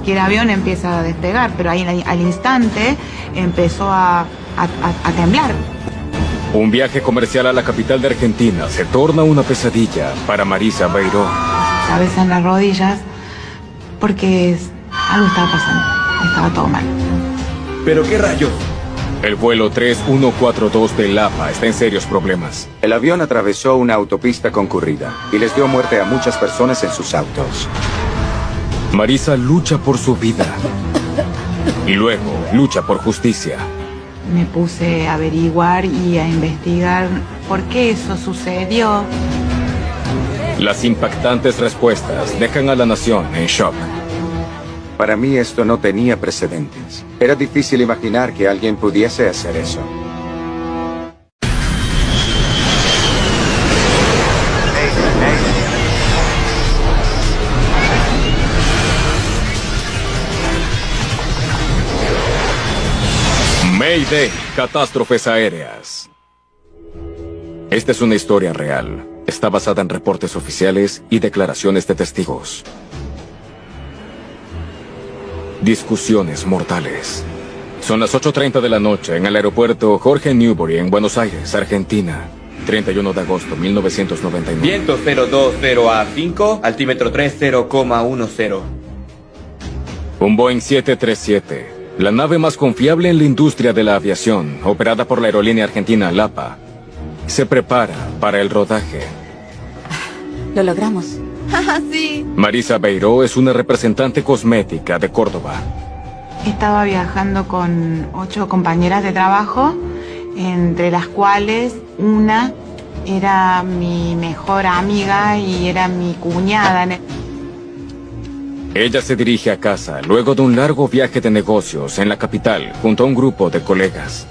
que el avión empieza a despegar, pero ahí al instante empezó a temblar. Un viaje comercial a la capital de Argentina se torna una pesadilla para Marisa Beiró. Cabeza en las rodillas, porque algo estaba pasando, estaba todo mal. ¿Pero qué rayos? El vuelo 3142 de Lapa está en serios problemas. El avión atravesó una autopista concurrida y les dio muerte a muchas personas en sus autos. Marisa lucha por su vida y luego lucha por justicia. Me puse a averiguar y a investigar por qué eso sucedió. Las impactantes respuestas dejan a la nación en shock. Para mí esto no tenía precedentes. Era difícil imaginar que alguien pudiese hacer eso. Mayday, catástrofes aéreas. Esta es una historia real. Está basada en reportes oficiales y declaraciones de testigos. Discusiones mortales. Son las 8:30 de la noche en el aeropuerto Jorge Newbery en Buenos Aires, Argentina. 31 de agosto 1999. Viento 020A5, altímetro 30,10. Un Boeing 737, la nave más confiable en la industria de la aviación, operada por la aerolínea argentina LAPA, se prepara para el rodaje. Lo logramos. Sí. Marisa Beiró es una representante cosmética de Córdoba. Estaba viajando con 8 compañeras de trabajo, entre las cuales una era mi mejor amiga y era mi cuñada. Ella se dirige a casa luego de un largo viaje de negocios en la capital junto a un grupo de colegas.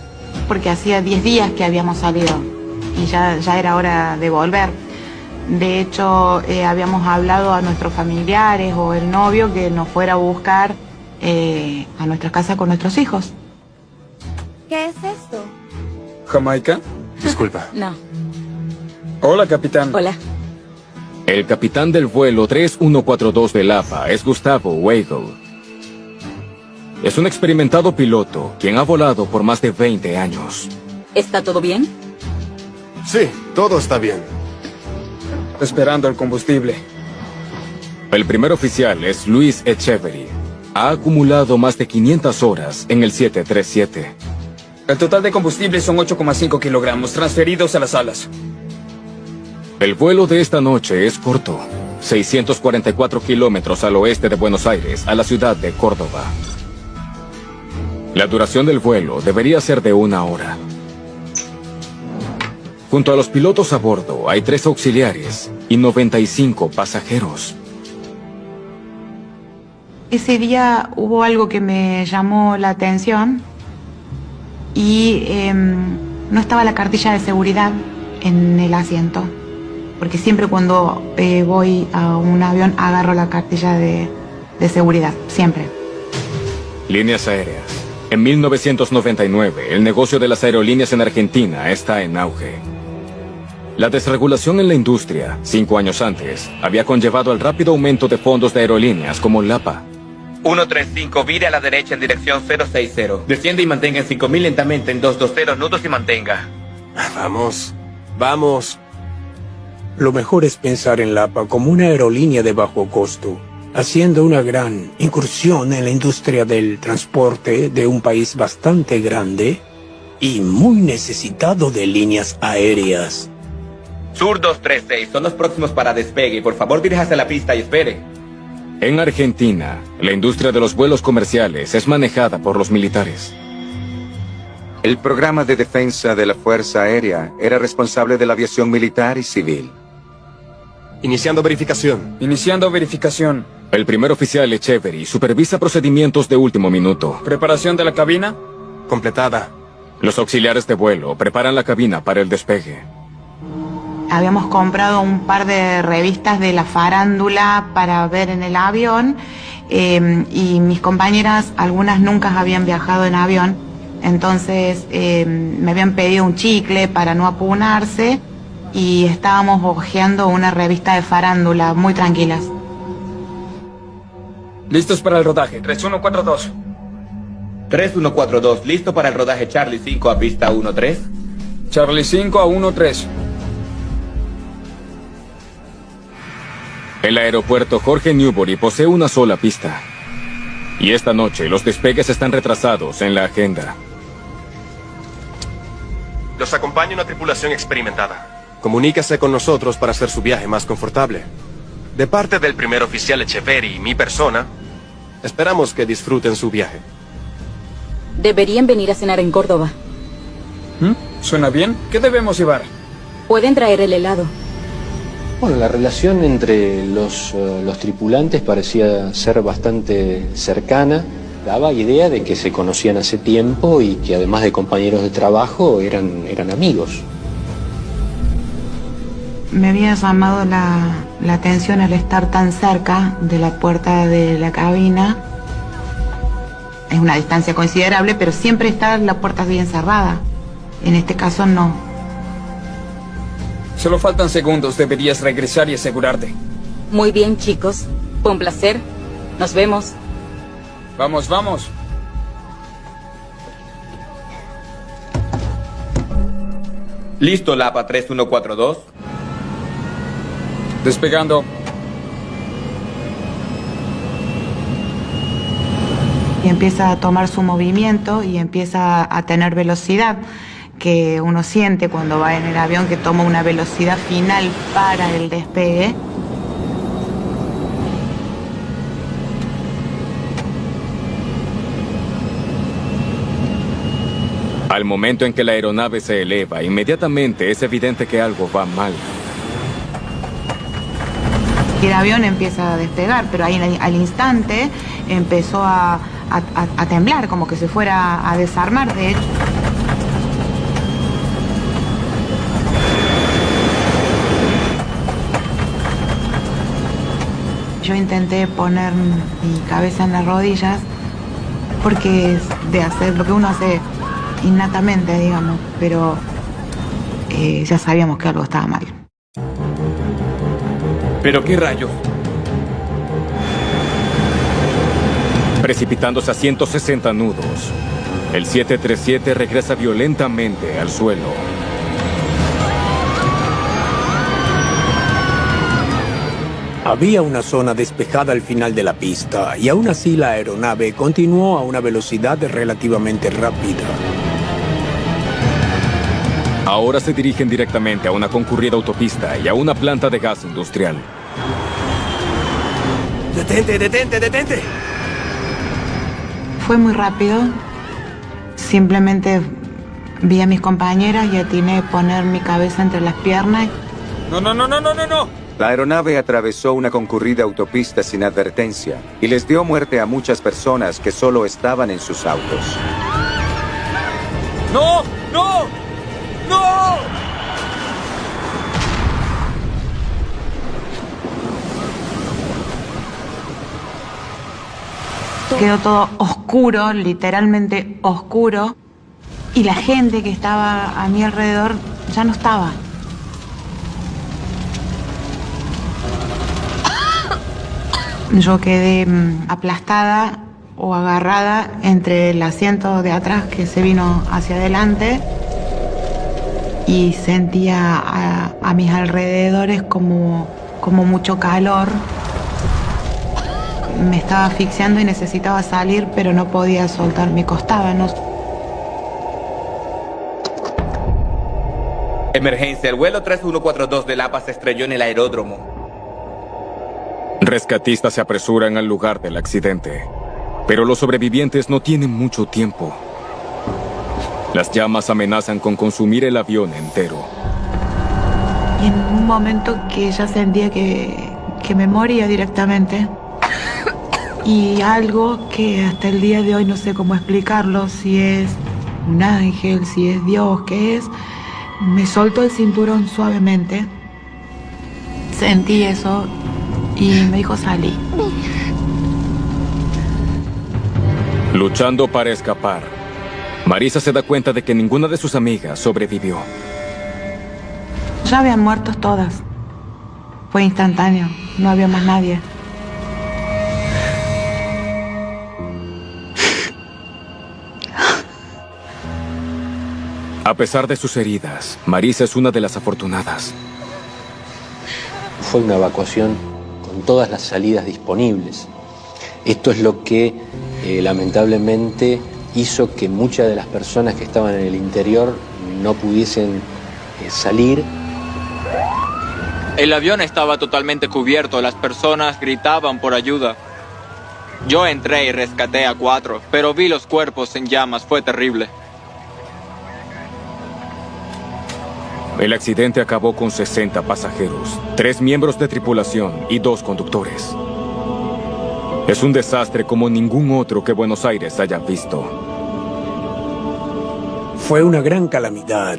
Porque hacía 10 días que habíamos salido y ya era hora de volver. De hecho, habíamos hablado a nuestros familiares o el novio que nos fuera a buscar a nuestra casa con nuestros hijos. ¿Qué es esto? ¿Jamaica? Disculpa. No. Hola, capitán. Hola. El capitán del vuelo 3142 de Lapa es Gustavo Weigel. Es un experimentado piloto quien ha volado por más de 20 años. ¿Está todo bien? Sí, todo está bien. Esperando el combustible. El primer oficial es Luis Echeverry. Ha acumulado más de 500 horas en el 737. El total de combustible son 8,5 kilogramos transferidos a las alas. El vuelo de esta noche es corto. 644 kilómetros al oeste de Buenos Aires, a la ciudad de Córdoba. La duración del vuelo debería ser de 1 hora. Junto a los pilotos a bordo hay 3 auxiliares y 95 pasajeros. Ese día hubo algo que me llamó la atención y no estaba la cartilla de seguridad en el asiento. Porque siempre cuando voy a un avión agarro la cartilla de seguridad, siempre. Líneas aéreas. En 1999, el negocio de las aerolíneas en Argentina está en auge. La desregulación en la industria, 5 años antes, había conllevado el rápido aumento de fondos de aerolíneas como LAPA. 135, vire a la derecha en dirección 060. Desciende y mantenga en 5000 lentamente en 220 nudos y mantenga. Vamos, vamos. Lo mejor es pensar en LAPA como una aerolínea de bajo costo, haciendo una gran incursión en la industria del transporte de un país bastante grande y muy necesitado de líneas aéreas. Sur 236, son los próximos para despegue. Por favor, diríjase a la pista y espere. En Argentina, la industria de los vuelos comerciales es manejada por los militares. El programa de defensa de la Fuerza Aérea era responsable de la aviación militar y civil. Iniciando verificación. Iniciando verificación. El primer oficial Echeverry supervisa procedimientos de último minuto. ¿Preparación de la cabina? Completada. Los auxiliares de vuelo preparan la cabina para el despegue. Habíamos comprado un par de revistas de la farándula para ver en el avión y mis compañeras, algunas nunca habían viajado en avión, entonces me habían pedido un chicle para no apunarse y estábamos hojeando una revista de farándula muy tranquilas. Listos para el rodaje. 3142. 3142, listo para el rodaje Charlie 5 a pista 13. Charlie 5 a 13. El aeropuerto Jorge Newbery posee una sola pista. Y esta noche los despegues están retrasados en la agenda. Los acompaña una tripulación experimentada. Comuníquese con nosotros para hacer su viaje más confortable. De parte del primer oficial Echeverry y mi persona, esperamos que disfruten su viaje. Deberían venir a cenar en Córdoba. ¿Suena bien? ¿Qué debemos llevar? Pueden traer el helado. Bueno, la relación entre los tripulantes parecía ser bastante cercana. Daba idea de que se conocían hace tiempo y que además de compañeros de trabajo eran amigos. Me había llamado la atención al estar tan cerca de la puerta de la cabina. Es una distancia considerable, pero siempre está la puerta bien cerrada. En este caso no. Solo faltan segundos. Deberías regresar y asegurarte. Muy bien, chicos. Fue un placer. Nos vemos. Vamos, vamos. Listo, Lapa 3142. Despegando. Y empieza a tomar su movimiento y empieza a tener velocidad, que uno siente cuando va en el avión, que toma una velocidad final para el despegue. Al momento en que la aeronave se eleva, inmediatamente es evidente que algo va mal. Y el avión empieza a despegar, pero ahí al instante empezó a temblar, como que se fuera a desarmar, de hecho. Yo intenté poner mi cabeza en las rodillas, porque es de hacer lo que uno hace innatamente, digamos, pero ya sabíamos que algo estaba mal. ¿Pero qué rayos? Precipitándose a 160 nudos, el 737 regresa violentamente al suelo. Había una zona despejada al final de la pista y aún así la aeronave continuó a una velocidad relativamente rápida. Ahora se dirigen directamente a una concurrida autopista y a una planta de gas industrial. ¡Detente, detente, detente! Fue muy rápido. Simplemente vi a mis compañeras y atiné a poner mi cabeza entre las piernas. No. La aeronave atravesó una concurrida autopista sin advertencia y les dio muerte a muchas personas que solo estaban en sus autos. ¡No! Quedó todo oscuro, literalmente oscuro, y la gente que estaba a mi alrededor ya no estaba. Yo quedé aplastada o agarrada entre el asiento de atrás que se vino hacia adelante y sentía a mis alrededores como mucho calor. Me estaba asfixiando y necesitaba salir, pero no podía soltar, me costaba, ¿no? Emergencia, el vuelo 3142 de Lapa se estrelló en el aeródromo. Rescatistas se apresuran al lugar del accidente, pero los sobrevivientes no tienen mucho tiempo. Las llamas amenazan con consumir el avión entero. Y en un momento que ya sentía que me moría directamente. Y algo que hasta el día de hoy no sé cómo explicarlo, si es un ángel, si es Dios, qué es, me soltó el cinturón suavemente. Sentí eso y me dijo salí. Luchando para escapar, Marisa se da cuenta de que ninguna de sus amigas sobrevivió. Ya habían muerto todas. Fue instantáneo, no había más nadie. A pesar de sus heridas, Marisa es una de las afortunadas. Fue una evacuación con todas las salidas disponibles. Esto es lo que lamentablemente hizo que muchas de las personas que estaban en el interior no pudiesen salir. El avión estaba totalmente cubierto, las personas gritaban por ayuda. Yo entré y rescaté a 4, pero vi los cuerpos en llamas, fue terrible. El accidente acabó con 60 pasajeros, 3 miembros de tripulación y 2 conductores. Es un desastre como ningún otro que Buenos Aires haya visto. Fue una gran calamidad.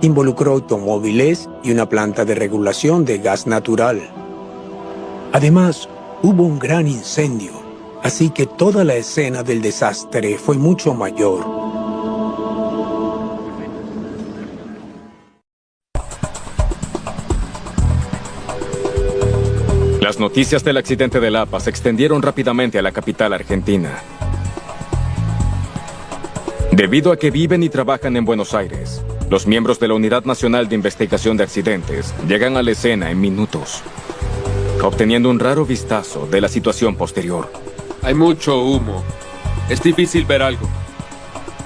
Involucró automóviles y una planta de regulación de gas natural. Además, hubo un gran incendio, así que toda la escena del desastre fue mucho mayor. Las noticias del accidente de Lapa se extendieron rápidamente a la capital argentina. Debido a que viven y trabajan en Buenos Aires, los miembros de la Unidad Nacional de Investigación de Accidentes llegan a la escena en minutos, obteniendo un raro vistazo de la situación posterior. Hay mucho humo. Es difícil ver algo.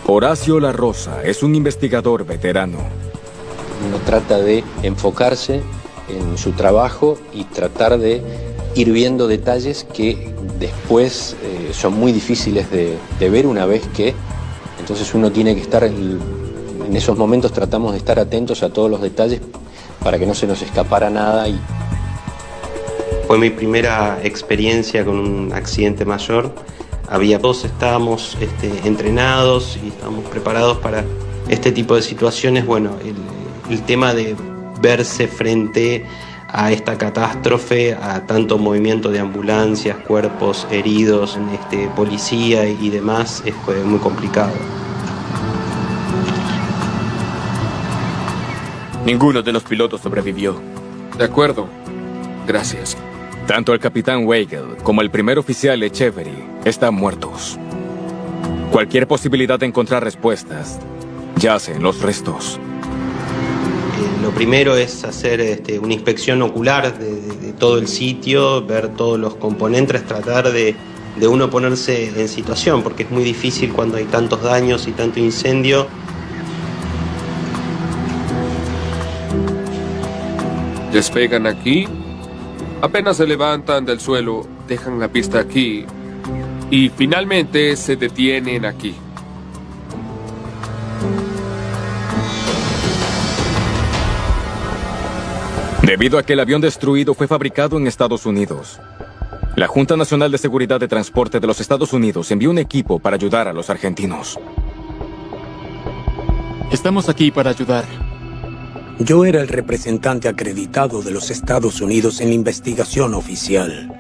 Horacio La Rosa es un investigador veterano. Uno trata de enfocarse en su trabajo y tratar de ir viendo detalles que después son muy difíciles de ver una vez que... Entonces uno tiene que estar, en esos momentos tratamos de estar atentos a todos los detalles para que no se nos escapara nada. Fue mi primera experiencia con un accidente mayor. Todos estábamos entrenados y estábamos preparados para este tipo de situaciones. Bueno, el tema de verse frente a esta catástrofe, a tanto movimiento de ambulancias, cuerpos heridos, policía y demás, fue muy complicado. Ninguno de los pilotos sobrevivió. De acuerdo. Gracias. Tanto el capitán Weigel como el primer oficial Echeverry están muertos. Cualquier posibilidad de encontrar respuestas yace en los restos. Lo primero es hacer una inspección ocular de todo el sitio, ver todos los componentes, tratar de uno ponerse en situación, porque es muy difícil cuando hay tantos daños y tanto incendio. Despegan aquí, apenas se levantan del suelo, dejan la pista aquí y finalmente se detienen aquí. Debido a que el avión destruido fue fabricado en Estados Unidos, la Junta Nacional de Seguridad de Transporte de los Estados Unidos envió un equipo para ayudar a los argentinos. Estamos aquí para ayudar. Yo era el representante acreditado de los Estados Unidos en la investigación oficial.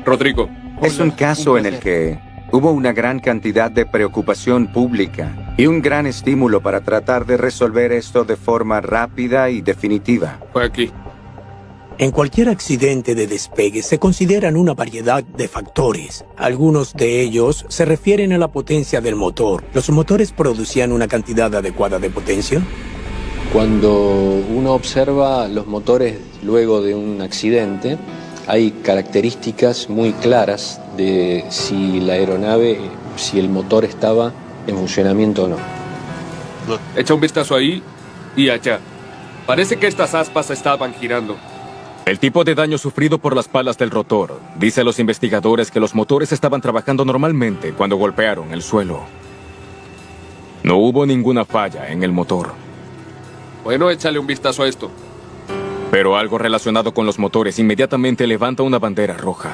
Rodrigo. Es un caso en el que hubo una gran cantidad de preocupación pública y un gran estímulo para tratar de resolver esto de forma rápida y definitiva. Fue aquí. En cualquier accidente de despegue se consideran una variedad de factores. Algunos de ellos se refieren a la potencia del motor. ¿Los motores producían una cantidad adecuada de potencia? Cuando uno observa los motores luego de un accidente, hay características muy claras de si la aeronave, si el motor estaba en funcionamiento o no. Echa un vistazo ahí y allá. Parece que estas aspas estaban girando. El tipo de daño sufrido por las palas del rotor dice a los investigadores que los motores estaban trabajando normalmente cuando golpearon el suelo. No hubo ninguna falla en el motor. Bueno, échale un vistazo a esto. Pero algo relacionado con los motores inmediatamente levanta una bandera roja.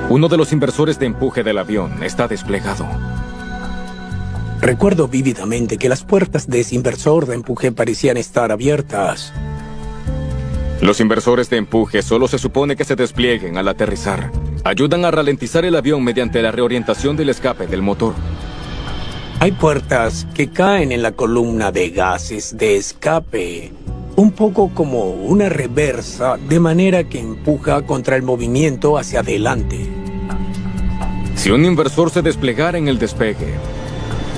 Uno de los inversores de empuje del avión está desplegado. Recuerdo vívidamente que las puertas de ese inversor de empuje parecían estar abiertas. Los inversores de empuje solo se supone que se desplieguen al aterrizar. Ayudan a ralentizar el avión mediante la reorientación del escape del motor. Hay puertas que caen en la columna de gases de escape, un poco como una reversa, de manera que empuja contra el movimiento hacia adelante. Si un inversor se desplegara en el despegue,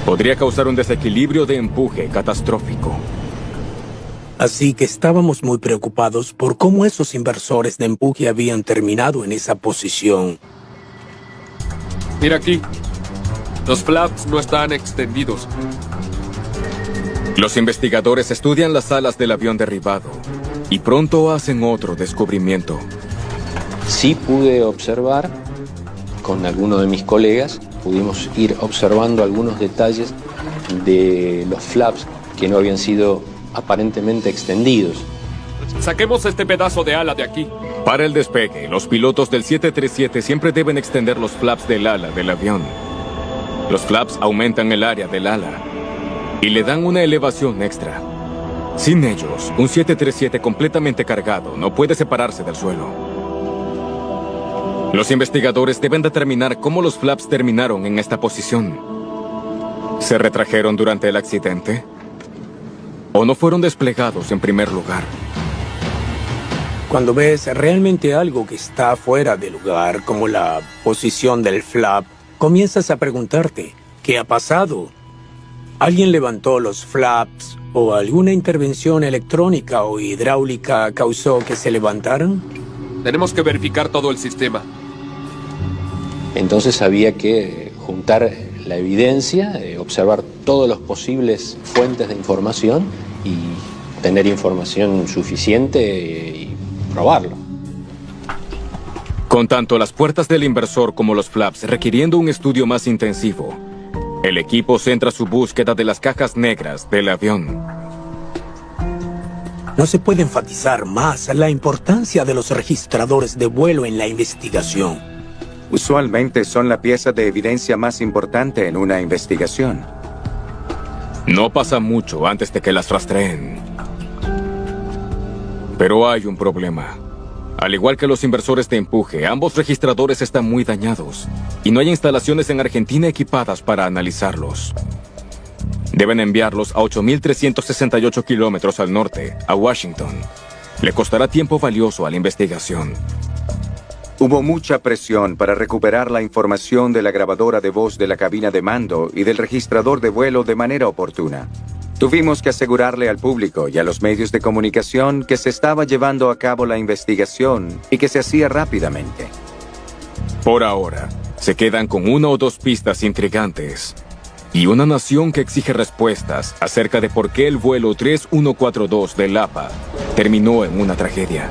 Podría causar un desequilibrio de empuje catastrófico. Así que estábamos muy preocupados por cómo esos inversores de empuje habían terminado en esa posición. Mira aquí. Los flaps no están extendidos. Los investigadores estudian las alas del avión derribado y pronto hacen otro descubrimiento. Sí pude observar, con alguno de mis colegas, pudimos ir observando algunos detalles de los flaps que no habían sido aparentemente extendidos. Saquemos este pedazo de ala de aquí. Para el despegue, los pilotos del 737 siempre deben extender los flaps del ala del avión. Los flaps aumentan el área del ala y le dan una elevación extra. Sin ellos, un 737 completamente cargado no puede separarse del suelo. Los investigadores deben determinar cómo los flaps terminaron en esta posición. ¿Se retrajeron durante el accidente? ¿O no fueron desplegados en primer lugar? Cuando ves realmente algo que está fuera de lugar, como la posición del flap, comienzas a preguntarte, ¿qué ha pasado? ¿Alguien levantó los flaps o alguna intervención electrónica o hidráulica causó que se levantaran? Tenemos que verificar todo el sistema. Entonces había que juntar la evidencia, observar todos los posibles fuentes de información y tener información suficiente y probarlo. Con tanto las puertas del inversor como los flaps requiriendo un estudio más intensivo, el equipo centra su búsqueda de las cajas negras del avión. No se puede enfatizar más la importancia de los registradores de vuelo en la investigación. Usualmente son la pieza de evidencia más importante en una investigación. No pasa mucho antes de que las rastreen. Pero hay un problema. Al igual que los inversores de empuje, ambos registradores están muy dañados y no hay instalaciones en Argentina equipadas para analizarlos. Deben enviarlos a 8.368 kilómetros al norte, a Washington. Le costará tiempo valioso a la investigación. Hubo mucha presión para recuperar la información de la grabadora de voz de la cabina de mando y del registrador de vuelo de manera oportuna. Tuvimos que asegurarle al público y a los medios de comunicación que se estaba llevando a cabo la investigación y que se hacía rápidamente. Por ahora, se quedan con una o dos pistas intrigantes y una nación que exige respuestas acerca de por qué el vuelo 3142 del APA terminó en una tragedia.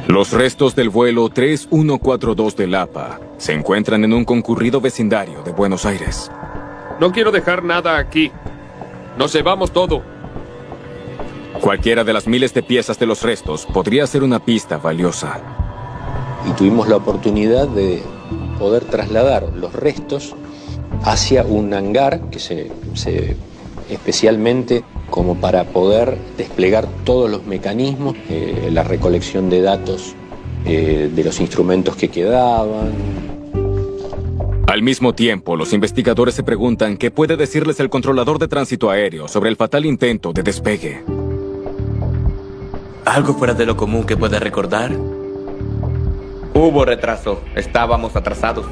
Los restos del vuelo 3142 del APA se encuentran en un concurrido vecindario de Buenos Aires. No quiero dejar nada aquí. Nos llevamos todo. Cualquiera de las miles de piezas de los restos podría ser una pista valiosa. Y tuvimos la oportunidad de poder trasladar los restos hacia un hangar que se especialmente como para poder desplegar todos los mecanismos, la recolección de datos de los instrumentos que quedaban. Al mismo tiempo, los investigadores se preguntan qué puede decirles el controlador de tránsito aéreo sobre el fatal intento de despegue. ¿Algo fuera de lo común que pueda recordar? Hubo retraso. Estábamos atrasados.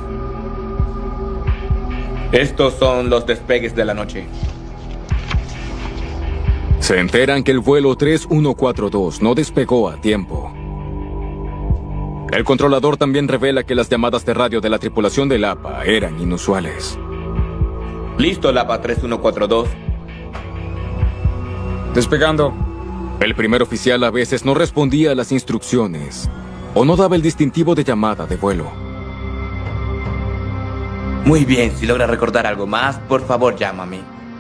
Estos son los despegues de la noche. Se enteran que el vuelo 3142 no despegó a tiempo. El controlador también revela que las llamadas de radio de la tripulación del APA eran inusuales. Listo, el APA 3142. Despegando. El primer oficial a veces no respondía a las instrucciones o no daba el distintivo de llamada de vuelo. Muy bien, si logra recordar algo más, por favor llámame.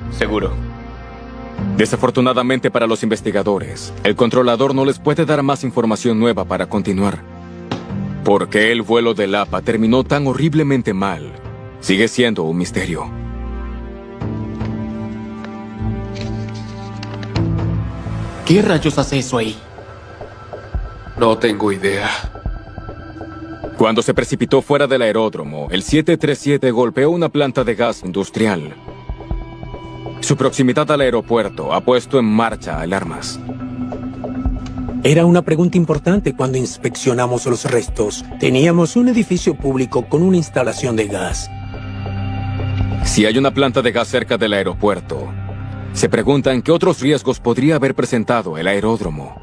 Seguro. Desafortunadamente para los investigadores, el controlador no les puede dar más información nueva para continuar. ¿Por qué el vuelo del APA terminó tan horriblemente mal? Sigue siendo un misterio. ¿Qué rayos hace eso ahí? No tengo idea. Cuando se precipitó fuera del aeródromo, el 737 golpeó una planta de gas industrial. Su proximidad al aeropuerto ha puesto en marcha alarmas. Era una pregunta importante cuando inspeccionamos los restos. Teníamos un edificio público con una instalación de gas. Si hay una planta de gas cerca del aeropuerto, se preguntan qué otros riesgos podría haber presentado el aeródromo.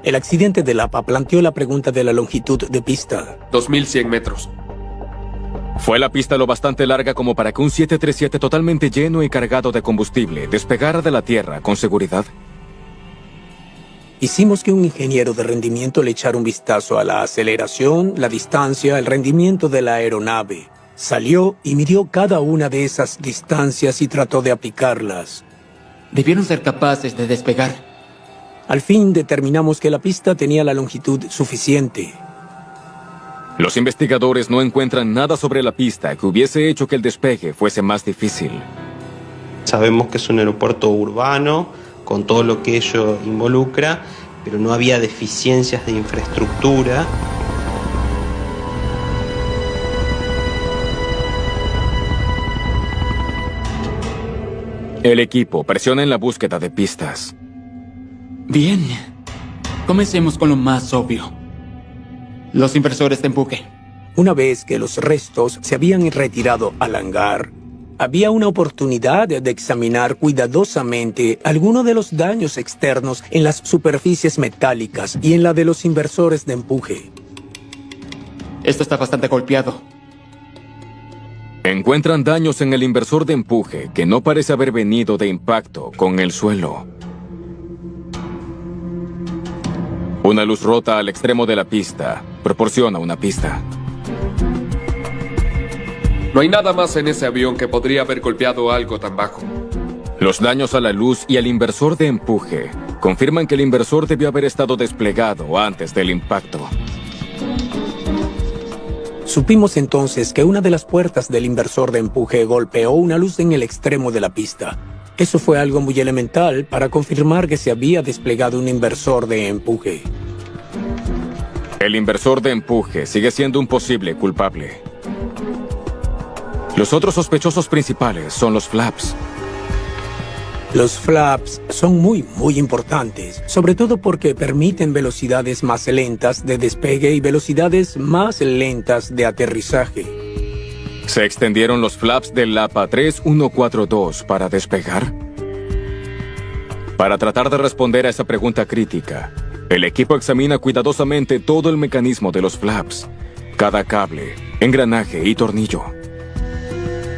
El accidente de Lapa planteó la pregunta de la longitud de pista. 2100 metros. ¿Fue la pista lo bastante larga como para que un 737 totalmente lleno y cargado de combustible despegara de la Tierra con seguridad? Hicimos que un ingeniero de rendimiento le echara un vistazo a la aceleración, la distancia, el rendimiento de la aeronave. Salió y midió cada una de esas distancias y trató de aplicarlas. Debieron ser capaces de despegar. Al fin determinamos que la pista tenía la longitud suficiente. Los investigadores no encuentran nada sobre la pista que hubiese hecho que el despegue fuese más difícil. Sabemos que es un aeropuerto urbano, con todo lo que ello involucra, pero no había deficiencias de infraestructura. El equipo presiona en la búsqueda de pistas. Bien. Comencemos con lo más obvio. Los inversores de empuje. Una vez que los restos se habían retirado al hangar, había una oportunidad de examinar cuidadosamente algunos de los daños externos en las superficies metálicas y en la de los inversores de empuje. Esto está bastante golpeado. Encuentran daños en el inversor de empuje que no parece haber venido de impacto con el suelo. Una luz rota al extremo de la pista proporciona una pista. No hay nada más en ese avión que podría haber golpeado algo tan bajo. Los daños a la luz y al inversor de empuje confirman que el inversor debió haber estado desplegado antes del impacto. Supimos entonces que una de las puertas del inversor de empuje golpeó una luz en el extremo de la pista. Eso fue algo muy elemental para confirmar que se había desplegado un inversor de empuje. El inversor de empuje sigue siendo un posible culpable. Los otros sospechosos principales son los flaps. Los flaps son muy importantes, sobre todo porque permiten velocidades más lentas de despegue y velocidades más lentas de aterrizaje. ¿Se extendieron los flaps del Lapa 3142 para despegar? Para tratar de responder a esa pregunta crítica, el equipo examina cuidadosamente todo el mecanismo de los flaps, cada cable, engranaje y tornillo.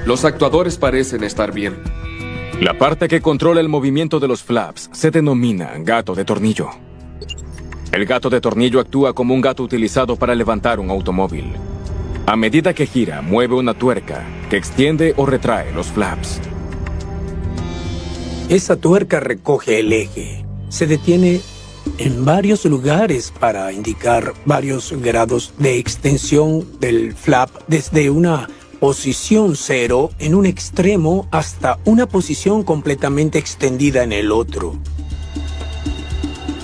Los actuadores parecen estar bien. La parte que controla el movimiento de los flaps se denomina gato de tornillo. El gato de tornillo actúa como un gato utilizado para levantar un automóvil. A medida que gira, mueve una tuerca que extiende o retrae los flaps. Esa tuerca recoge el eje. Se detiene en varios lugares para indicar varios grados de extensión del flap desde una posición 0 en un extremo hasta una posición completamente extendida en el otro.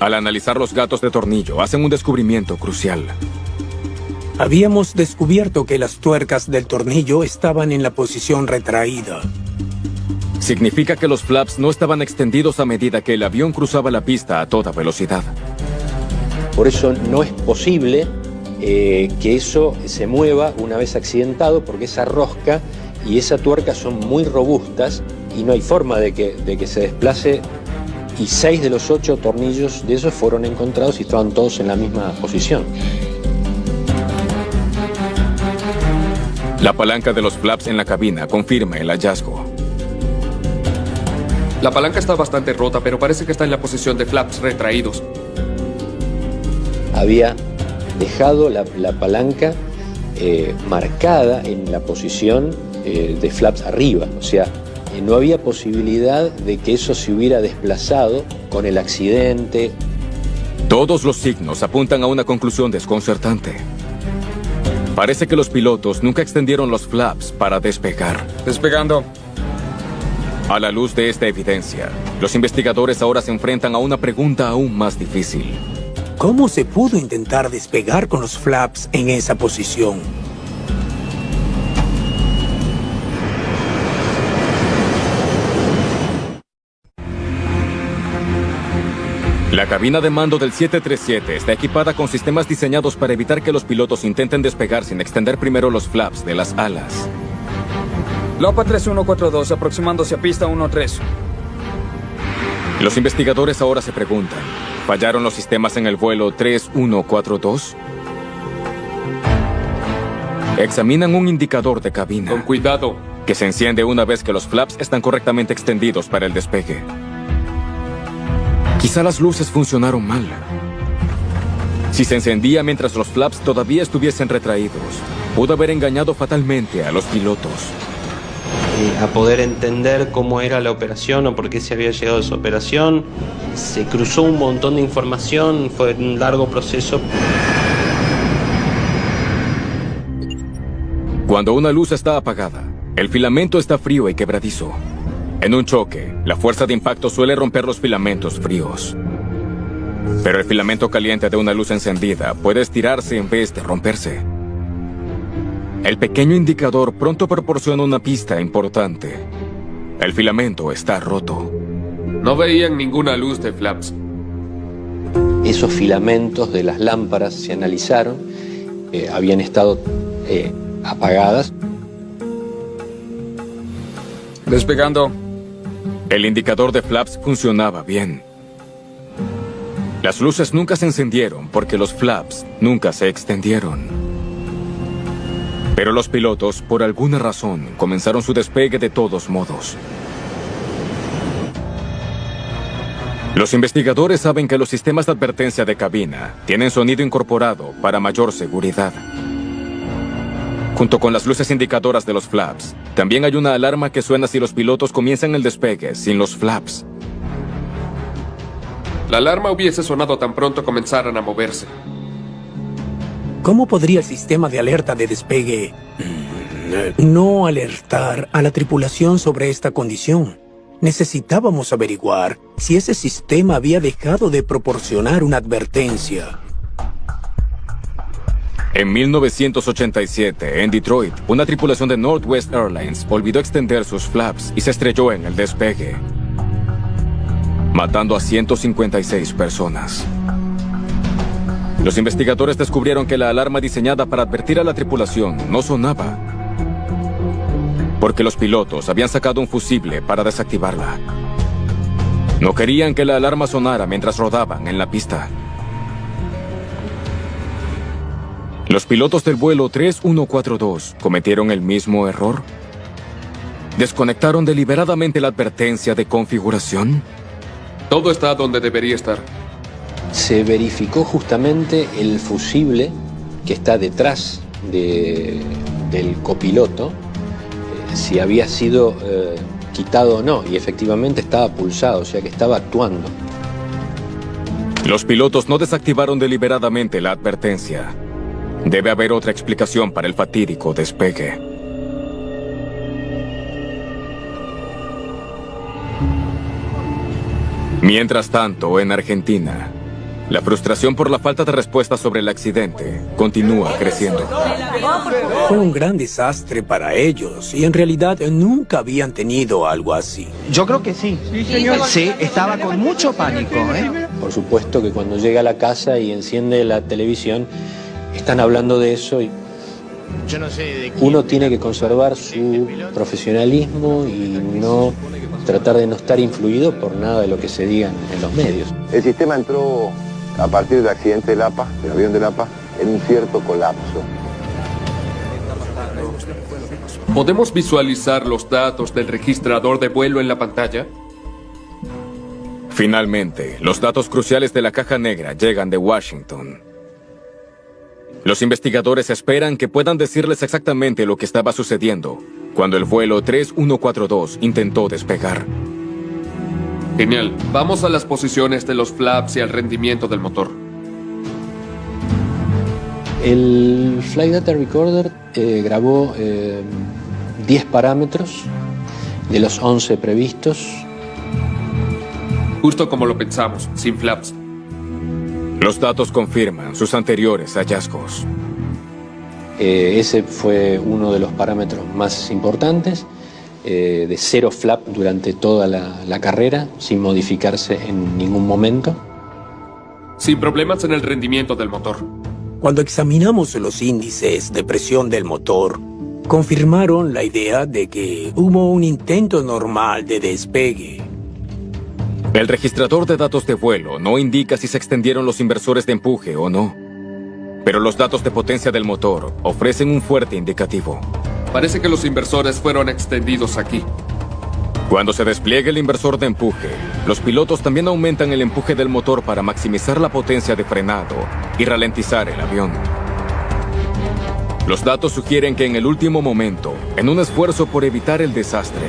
Al analizar los gatos de tornillo, hacen un descubrimiento crucial. Habíamos descubierto que las tuercas del tornillo estaban en la posición retraída. Significa que los flaps no estaban extendidos a medida que el avión cruzaba la pista a toda velocidad. Por eso no es posible que eso se mueva una vez accidentado, porque esa rosca y esa tuerca son muy robustas y no hay forma de que se desplace, y 6 de los 8 tornillos de esos fueron encontrados y estaban todos en la misma posición. La palanca de los flaps en la cabina confirma el hallazgo. La palanca está bastante rota, pero parece que está en la posición de flaps retraídos. Había dejado la palanca marcada en la posición de flaps arriba, o sea, no había posibilidad de que eso se hubiera desplazado con el accidente. Todos los signos apuntan a una conclusión desconcertante. Parece que los pilotos nunca extendieron los flaps para despegar. Despegando. A la luz de esta evidencia, los investigadores ahora se enfrentan a una pregunta aún más difícil. ¿Cómo se pudo intentar despegar con los flaps en esa posición? La cabina de mando del 737 está equipada con sistemas diseñados para evitar que los pilotos intenten despegar sin extender primero los flaps de las alas. Lapa 3142, aproximándose a pista 13. Los investigadores ahora se preguntan, ¿fallaron los sistemas en el vuelo 3142? Examinan un indicador de cabina. Con cuidado. Que se enciende una vez que los flaps están correctamente extendidos para el despegue. Quizá las luces funcionaron mal. Si se encendía mientras los flaps todavía estuviesen retraídos, pudo haber engañado fatalmente a los pilotos. A poder entender cómo era la operación o por qué se había llegado a esa operación. Se cruzó un montón de información, fue un largo proceso. Cuando una luz está apagada, el filamento está frío y quebradizo. En un choque, la fuerza de impacto suele romper los filamentos fríos. Pero el filamento caliente de una luz encendida puede estirarse en vez de romperse. El pequeño indicador pronto proporciona una pista importante. El filamento está roto. No veían ninguna luz de flaps. Esos filamentos de las lámparas se analizaron, habían estado apagadas. Despegando. El indicador de flaps funcionaba bien. Las luces nunca se encendieron porque los flaps nunca se extendieron. Pero los pilotos, por alguna razón, comenzaron su despegue de todos modos. Los investigadores saben que los sistemas de advertencia de cabina tienen sonido incorporado para mayor seguridad. Junto con las luces indicadoras de los flaps, también hay una alarma que suena si los pilotos comienzan el despegue sin los flaps. La alarma hubiese sonado tan pronto comenzaran a moverse. ¿Cómo podría el sistema de alerta de despegue no alertar a la tripulación sobre esta condición? Necesitábamos averiguar si ese sistema había dejado de proporcionar una advertencia. En 1987, en Detroit, una tripulación de Northwest Airlines olvidó extender sus flaps y se estrelló en el despegue, matando a 156 personas. Los investigadores descubrieron que la alarma diseñada para advertir a la tripulación no sonaba, porque los pilotos habían sacado un fusible para desactivarla. No querían que la alarma sonara mientras rodaban en la pista. ¿Los pilotos del vuelo 3142 cometieron el mismo error? ¿Desconectaron deliberadamente la advertencia de configuración? Todo está donde debería estar. Se verificó justamente el fusible que está detrás del copiloto, si había sido quitado o no, y efectivamente estaba pulsado, o sea que estaba actuando. Los pilotos no desactivaron deliberadamente la advertencia. Debe haber otra explicación para el fatídico despegue. Mientras tanto, en Argentina, la frustración por la falta de respuesta sobre el accidente continúa creciendo. Fue un gran desastre para ellos y en realidad nunca habían tenido algo así. Yo creo que sí. Sí, estaba con mucho pánico, ¿eh? Por supuesto que cuando llega a la casa y enciende la televisión, están hablando de eso y uno tiene que conservar su profesionalismo y no tratar de no estar influido por nada de lo que se diga en los medios. El sistema entró a partir del accidente del APA, del avión del APA, en un cierto colapso. ¿Podemos visualizar los datos del registrador de vuelo en la pantalla? Finalmente, los datos cruciales de la caja negra llegan de Washington. Los investigadores esperan que puedan decirles exactamente lo que estaba sucediendo cuando el vuelo 3142 intentó despegar. Genial. Vamos a las posiciones de los flaps y al rendimiento del motor. El Flight Data Recorder grabó 10 parámetros de los 11 previstos. Justo como lo pensamos, sin flaps. Los datos confirman sus anteriores hallazgos. Ese fue uno de los parámetros más importantes, de 0 flap durante toda la carrera, sin modificarse en ningún momento. sin problemas en el rendimiento del motor. Cuando examinamos los índices de presión del motor, confirmaron la idea de que hubo un intento normal de despegue. El registrador de datos de vuelo no indica si se extendieron los inversores de empuje o no. Pero los datos de potencia del motor ofrecen un fuerte indicativo. Parece que los inversores fueron extendidos aquí. Cuando se despliegue el inversor de empuje, los pilotos también aumentan el empuje del motor para maximizar la potencia de frenado y ralentizar el avión. Los datos sugieren que en el último momento, en un esfuerzo por evitar el desastre,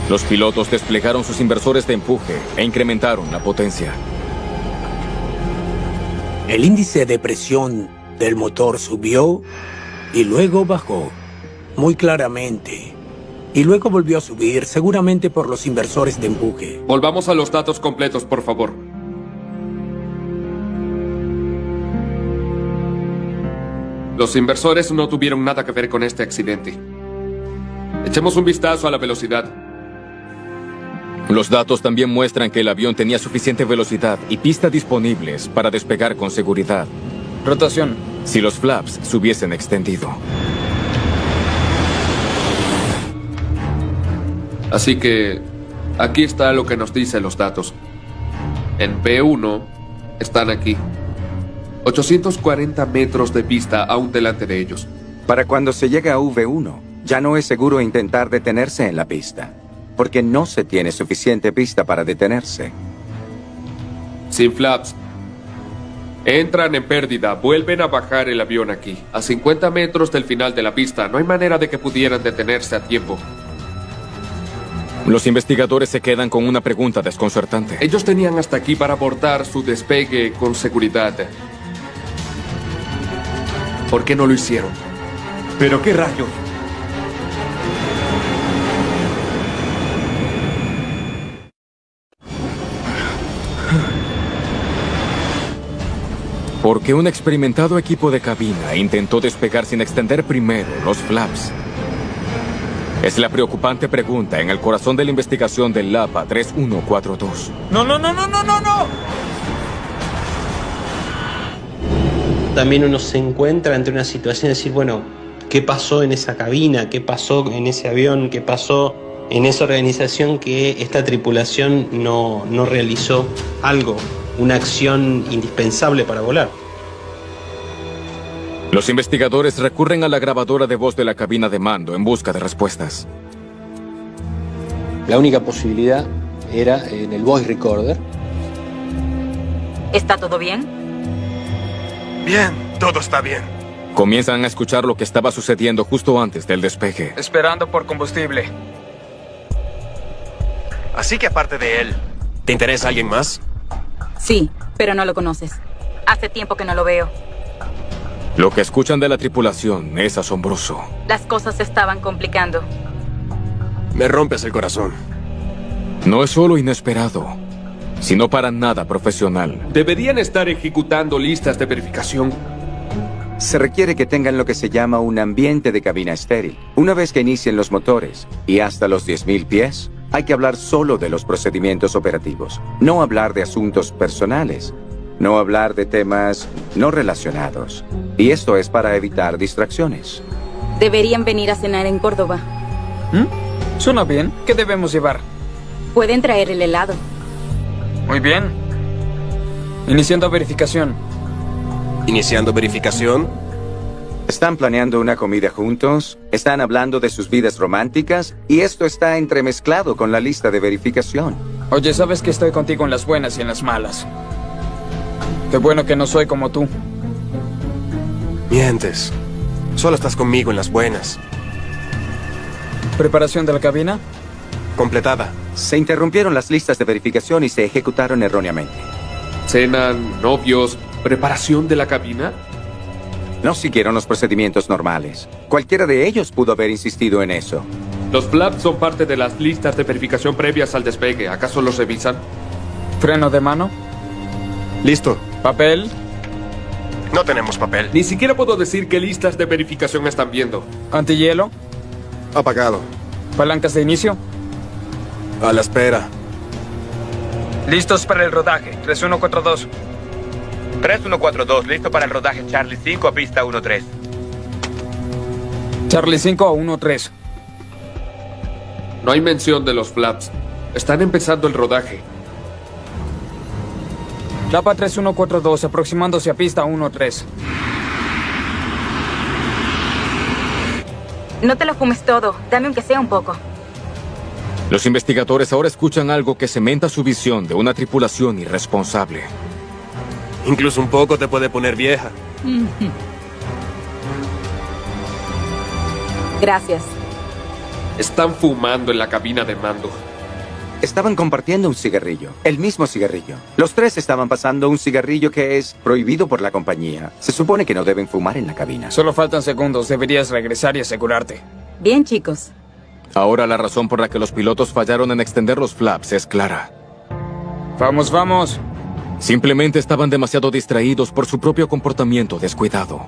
los pilotos desplegaron sus inversores de empuje e incrementaron la potencia. El índice de presión del motor subió y luego bajó, muy claramente. Y luego volvió a subir, seguramente por los inversores de empuje. Volvamos a los datos completos, por favor. Los inversores no tuvieron nada que ver con este accidente. Echemos un vistazo a la velocidad. Los datos también muestran que el avión tenía suficiente velocidad y pista disponibles para despegar con seguridad. Rotación. Si los flaps se hubiesen extendido. Así que aquí está lo que nos dicen los datos. En P1 están aquí. 840 metros de pista aún delante de ellos. Para cuando se llega a V1, ya no es seguro intentar detenerse en la pista, porque no se tiene suficiente pista para detenerse. Sin flaps. Entran en pérdida, vuelven a bajar el avión aquí. A 50 metros del final de la pista, no hay manera de que pudieran detenerse a tiempo. Los investigadores se quedan con una pregunta desconcertante. Ellos tenían hasta aquí para abordar su despegue con seguridad. ¿Por qué no lo hicieron? ¿Pero qué rayos? Porque un experimentado equipo de cabina intentó despegar sin extender primero los flaps. Es la preocupante pregunta en el corazón de la investigación del LAPA 3142. ¡No! También uno se encuentra ante una situación de decir, bueno, ¿qué pasó en esa cabina? ¿Qué pasó en ese avión? ¿Qué pasó en esa organización que esta tripulación no realizó algo? Una acción indispensable para volar. Los investigadores recurren a la grabadora de voz de la cabina de mando en busca de respuestas. La única posibilidad era en el voice recorder. ¿Está todo bien? Bien, todo está bien. Comienzan a escuchar lo que estaba sucediendo justo antes del despegue. Esperando por combustible. Así que aparte de él, ¿te interesa alguien más? Sí, pero no lo conoces. Hace tiempo que no lo veo. Lo que escuchan de la tripulación es asombroso. Las cosas se estaban complicando. Me rompes el corazón. No es solo inesperado, sino para nada profesional. Deberían estar ejecutando listas de verificación. Se requiere que tengan lo que se llama un ambiente de cabina estéril. Una vez que inicien los motores y hasta los 10.000 pies, hay que hablar solo de los procedimientos operativos. No hablar de asuntos personales. No hablar de temas no relacionados. Y esto es para evitar distracciones. Deberían venir a cenar en Córdoba. Suena bien. ¿Qué debemos llevar? Pueden traer el helado. Muy bien. Iniciando verificación. ¿Iniciando verificación? Están planeando una comida juntos, están hablando de sus vidas románticas, y esto está entremezclado con la lista de verificación. Oye, sabes que estoy contigo en las buenas y en las malas. Qué bueno que no soy como tú. Mientes. Solo estás conmigo en las buenas. ¿Preparación de la cabina? Completada. Se interrumpieron las listas de verificación y se ejecutaron erróneamente. Cenan, novios, preparación de la cabina. No siguieron los procedimientos normales. Cualquiera de ellos pudo haber insistido en eso. Los flaps son parte de las listas de verificación previas al despegue. ¿Acaso los revisan? ¿Freno de mano? Listo. ¿Papel? No tenemos papel. Ni siquiera puedo decir qué listas de verificación están viendo. ¿Antihielo? Apagado. ¿Palancas de inicio? A la espera. Listos para el rodaje. 3142. 3142, listo para el rodaje Charlie 5 a pista 13. Charlie 5 a 13. No hay mención de los flaps. Están empezando el rodaje. Lapa 3142, aproximándose a pista 13. No te lo fumes todo. Dame aunque sea un poco. Los investigadores ahora escuchan algo que cementa su visión de una tripulación irresponsable. Incluso un poco te puede poner vieja. Gracias. Están fumando en la cabina de mando. Estaban compartiendo un cigarrillo, el mismo cigarrillo. Los tres estaban pasando un cigarrillo que es prohibido por la compañía. Se supone que no deben fumar en la cabina. Solo faltan segundos. Deberías regresar y asegurarte. Bien, chicos. Ahora la razón por la que los pilotos fallaron en extender los flaps es clara. Vamos, vamos. Simplemente estaban demasiado distraídos por su propio comportamiento descuidado.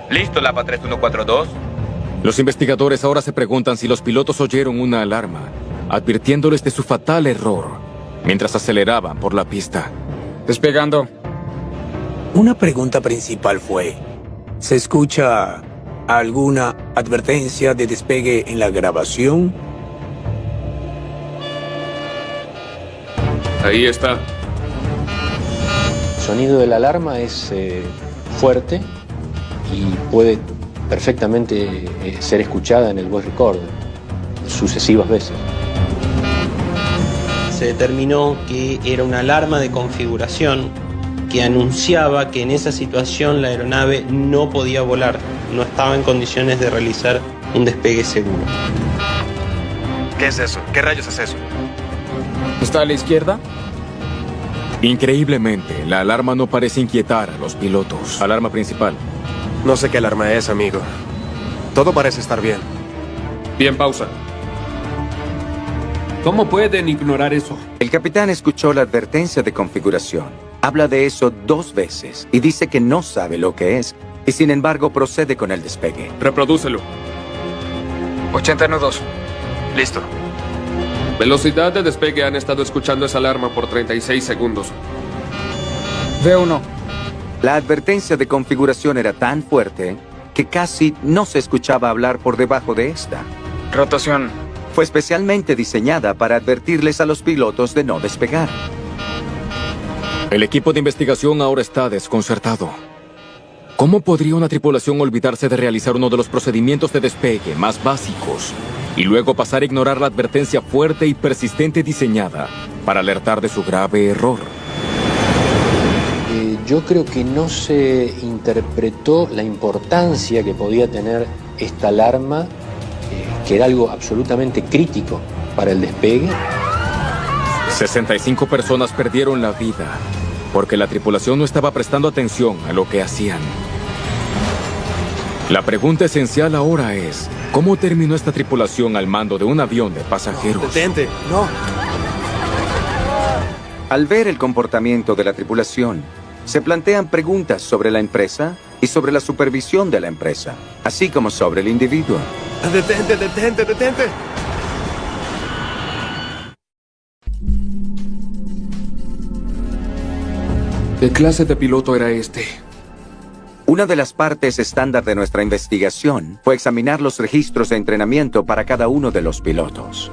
Listo, Lapa 3142. Los investigadores ahora se preguntan si los pilotos oyeron una alarma, advirtiéndoles de su fatal error, mientras aceleraban por la pista. Despegando. Una pregunta principal fue, ¿se escucha alguna advertencia de despegue en la grabación? Ahí está. El sonido de la alarma es fuerte y puede perfectamente ser escuchada en el voice recorder sucesivas veces. Se determinó que era una alarma de configuración que anunciaba que en esa situación la aeronave no podía volar, no estaba en condiciones de realizar un despegue seguro. ¿Qué es eso? ¿Qué rayos es eso? ¿Está a la izquierda? Increíblemente, la alarma no parece inquietar a los pilotos. Alarma principal. No sé qué alarma es, amigo. Todo parece estar bien. Bien, pausa. ¿Cómo pueden ignorar eso? El capitán escuchó la advertencia de configuración. Habla de eso 2 veces y dice que no sabe lo que es. Y sin embargo procede con el despegue. Reprodúcelo. 80 nudos. Listo. Velocidad de despegue. Han estado escuchando esa alarma por 36 segundos. V1. La advertencia de configuración era tan fuerte que casi no se escuchaba hablar por debajo de esta. Rotación. Fue especialmente diseñada para advertirles a los pilotos de no despegar. El equipo de investigación ahora está desconcertado. ¿Cómo podría una tripulación olvidarse de realizar uno de los procedimientos de despegue más básicos y luego pasar a ignorar la advertencia fuerte y persistente diseñada para alertar de su grave error? Yo creo que no se interpretó la importancia que podía tener esta alarma, que era algo absolutamente crítico para el despegue. 65 personas perdieron la vida porque la tripulación no estaba prestando atención a lo que hacían. La pregunta esencial ahora es, ¿cómo terminó esta tripulación al mando de un avión de pasajeros? Detente, no. Al ver el comportamiento de la tripulación, se plantean preguntas sobre la empresa y sobre la supervisión de la empresa, así como sobre el individuo. Detente, detente, detente. ¿Qué clase de piloto era este? Una de las partes estándar de nuestra investigación fue examinar los registros de entrenamiento para cada uno de los pilotos.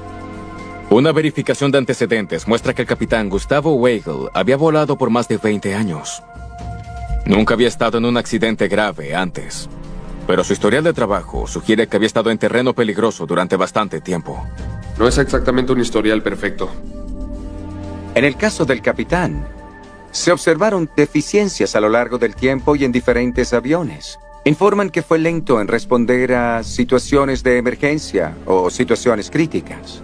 Una verificación de antecedentes muestra que el capitán Gustavo Weigel había volado por más de 20 años. Nunca había estado en un accidente grave antes, pero su historial de trabajo sugiere que había estado en terreno peligroso durante bastante tiempo. No es exactamente un historial perfecto. En el caso del capitán, se observaron deficiencias a lo largo del tiempo y en diferentes aviones. Informan que fue lento en responder a situaciones de emergencia o situaciones críticas.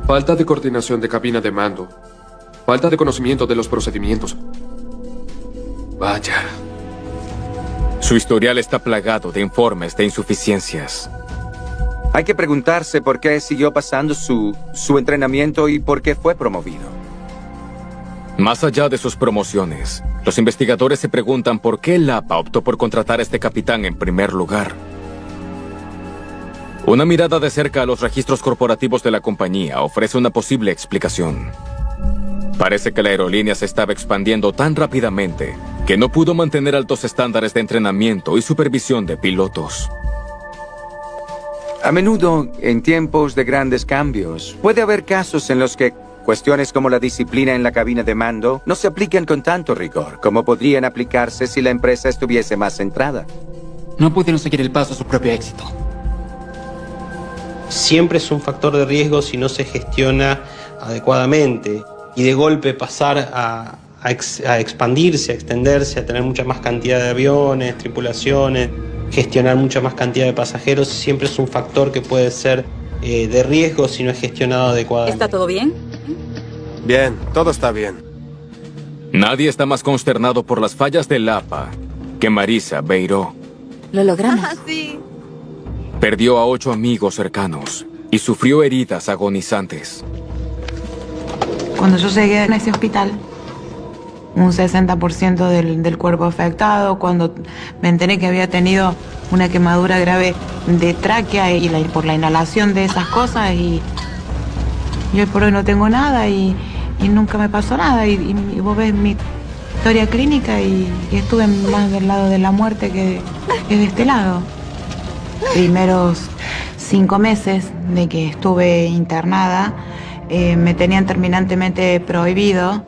Falta de coordinación de cabina de mando. Falta de conocimiento de los procedimientos. Vaya. Su historial está plagado de informes de insuficiencias. Hay que preguntarse por qué siguió pasando su entrenamiento y por qué fue promovido. Más allá de sus promociones, los investigadores se preguntan por qué Lapa optó por contratar a este capitán en primer lugar. Una mirada de cerca a los registros corporativos de la compañía ofrece una posible explicación. Parece que la aerolínea se estaba expandiendo tan rápidamente que no pudo mantener altos estándares de entrenamiento y supervisión de pilotos. A menudo, en tiempos de grandes cambios, puede haber casos en los que cuestiones como la disciplina en la cabina de mando no se aplican con tanto rigor como podrían aplicarse si la empresa estuviese más centrada. No pudieron seguir el paso a su propio éxito. Siempre es un factor de riesgo si no se gestiona adecuadamente y de golpe pasar a expandirse, a extenderse, a tener mucha más cantidad de aviones, tripulaciones, gestionar mucha más cantidad de pasajeros, siempre es un factor que puede ser de riesgo si no es gestionado adecuadamente. ¿Está todo bien? Bien, todo está bien. Nadie está más consternado por las fallas del APA que Marisa Beiró. Lo logramos. Sí. Perdió a 8 amigos cercanos y sufrió heridas agonizantes. Cuando yo llegué a ese hospital, un 60% del cuerpo afectado, cuando me enteré que había tenido una quemadura grave de tráquea y por la inhalación de esas cosas, y hoy por hoy no tengo nada y nunca me pasó nada, y vos ves mi historia clínica y estuve más del lado de la muerte que de este lado. Primeros 5 meses de que estuve internada, me tenían terminantemente prohibido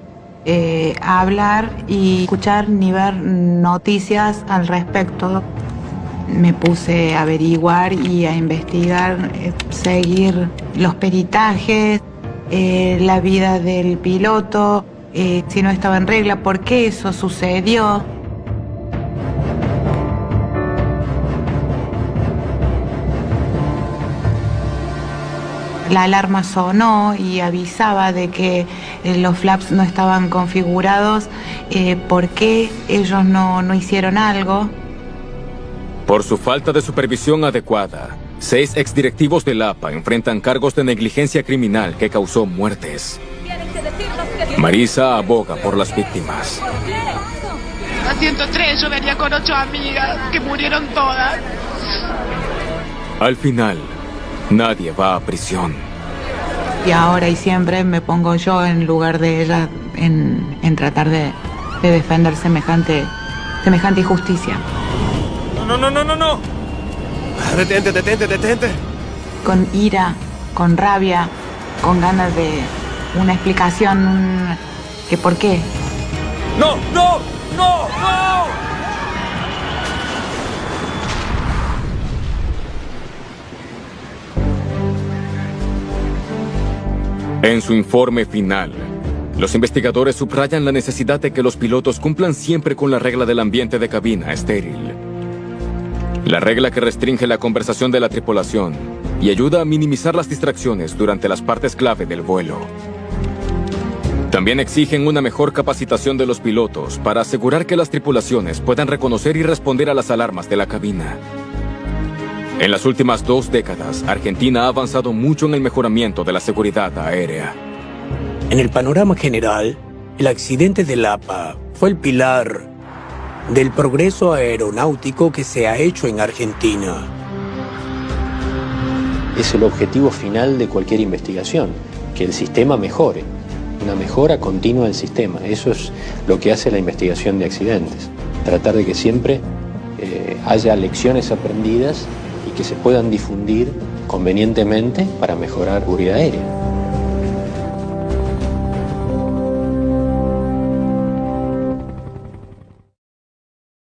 hablar y escuchar ni ver noticias al respecto. Me puse a averiguar y a investigar, seguir los peritajes, la vida del piloto, si no estaba en regla, por qué eso sucedió. La alarma sonó y avisaba de que los flaps no estaban configurados. ¿Por qué ellos no hicieron algo? Por su falta de supervisión adecuada, 6 exdirectivos del APA enfrentan cargos de negligencia criminal que causó muertes. Marisa aboga por las víctimas. A 103 yo venía con 8 amigas que murieron todas. Al final, nadie va a prisión. Y ahora y siempre me pongo yo en lugar de ella en tratar de defender semejante injusticia. No. Detente. Con ira, con rabia, con ganas de una explicación, que por qué. No. En su informe final, los investigadores subrayan la necesidad de que los pilotos cumplan siempre con la regla del ambiente de cabina estéril. La regla que restringe la conversación de la tripulación y ayuda a minimizar las distracciones durante las partes clave del vuelo. También exigen una mejor capacitación de los pilotos para asegurar que las tripulaciones puedan reconocer y responder a las alarmas de la cabina. En las últimas 2 décadas, Argentina ha avanzado mucho en el mejoramiento de la seguridad aérea. En el panorama general, el accidente del APA fue el pilar del progreso aeronáutico que se ha hecho en Argentina. Es el objetivo final de cualquier investigación, que el sistema mejore, una mejora continua del sistema. Eso es lo que hace la investigación de accidentes, tratar de que siempre haya lecciones aprendidas y que se puedan difundir convenientemente para mejorar la seguridad aérea.